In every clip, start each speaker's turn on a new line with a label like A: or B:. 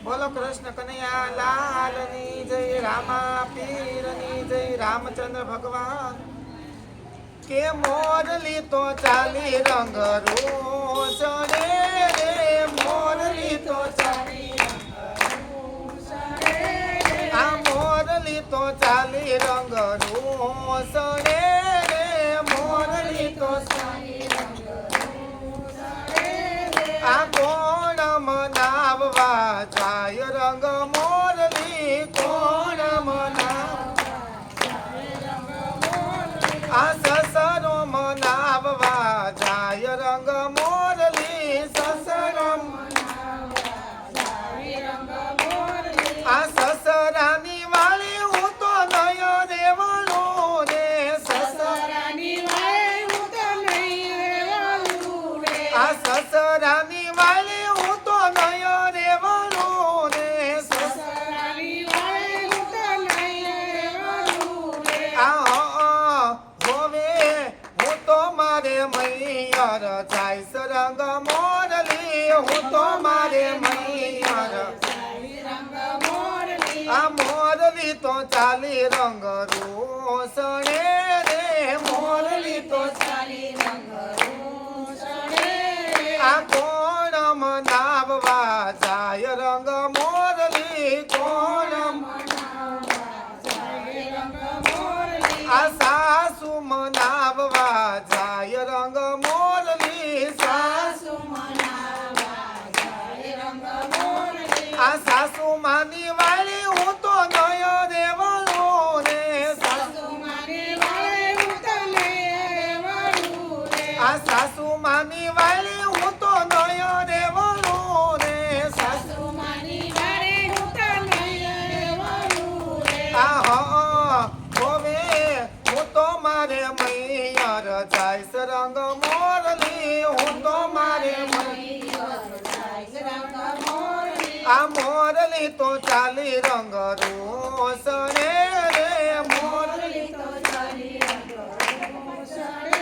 A: બોલો કૃષ્ણ કનૈયા લાલની જય, રામા પીરની જય, રામચંદ્ર ભગવાન. કે મોરલી તો ચાલી રંગ રોષણે રે, મોરલી તો ચાલી આ મોરલી તો ચાલી રંગ રોષણે રે, મોરલી તો આ કોણ મનાવવા જાય રંગ મોરલી, કોણ આ સસરો મનાવવા જાય રંગ મોરલી, સસરો આ સસરાની વાળી હું તો નય રેવણું રે, સસરાની વાળી હું તો નય રેવણું રે, આ સસરાની વાળી હું તો નય રેવણું રે, સસરાની વાળી હું તો નય રેવણું રે. મારે મૈયર જાય સરંગ મોરલી, હું તો મારે મૈયર આ મોરલી તો ચાલી રંગ રોષણે રે, મોરલી તો ચાલી રંગ રોષણે આ કોણ મનાવવા જાય રંગ મોરલી, કોણ આ સાસુ મનાવવા જાય રંગ મોરલી, સાસુ મનાવવા જાય રંગ મોરલી આ સાસુ માની વાળી હું તો નય રેવણું રે, સાસુ માની વાળી હું તો નય રેવણું રે, આ સાસુ માની વાળી હું તો નય રેવણું રે, સાસુ માની વાળી હું તો નય રેવણું રે. મારે મૈયર જાય સરંગ મોરલી, હું તો મારે આ મોરલી તો ચાલી રંગ રોષણે રે, મોરલી તો ચાલી રંગ રોષણે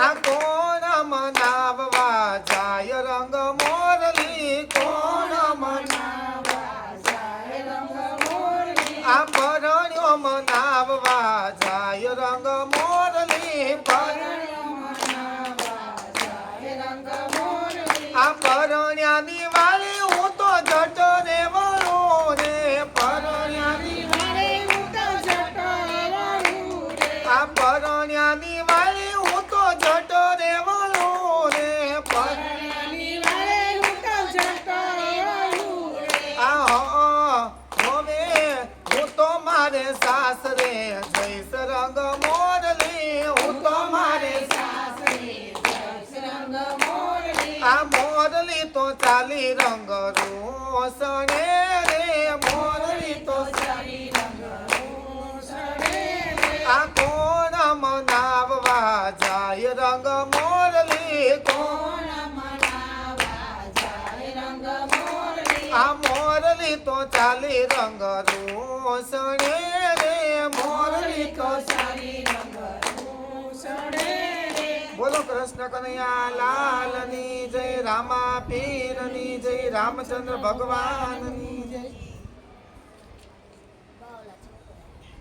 A: આ કોણ મનાવવા જાય રંગ મોરલી, કોણ મનાવવા જાય રંગ મોરલી આ પરણ્યો મનાવવા જાય રંગ મોરલી, આ પરણ્યાની વાળી હું તો જટ રેવણું રે, પરણ્યાની વાળી હું તો જટ રેવણું રે, આ પરણ્યાની વાળી હું તો જટ રેવણું રે, પરણ્યાની વાળી હું તો જટ રેવણું રે. હું તો મારે સાસરે જઈશ રંગ મોરલી, હું તો મારે સાસરે જઈશ રંગ મોરલી આ મોરલી તો ચાલી રંગ રોષણે રે, મોરલી તો ચાલી રંગ રોષણે રે આ કોણ મનાવવા જાય રંગ મોરલી, કોણ મનાવવા જાય રંગ મોરલી આ મોરલી તો ચાલી રંગ રોષણે રે, મોરલી તો ચાલી રંગ રોષણે રે. બોલો કૃષ્ણ કનૈયા લાલની જય, રામા પીરની જય, રામચંદ્ર ભગવાનની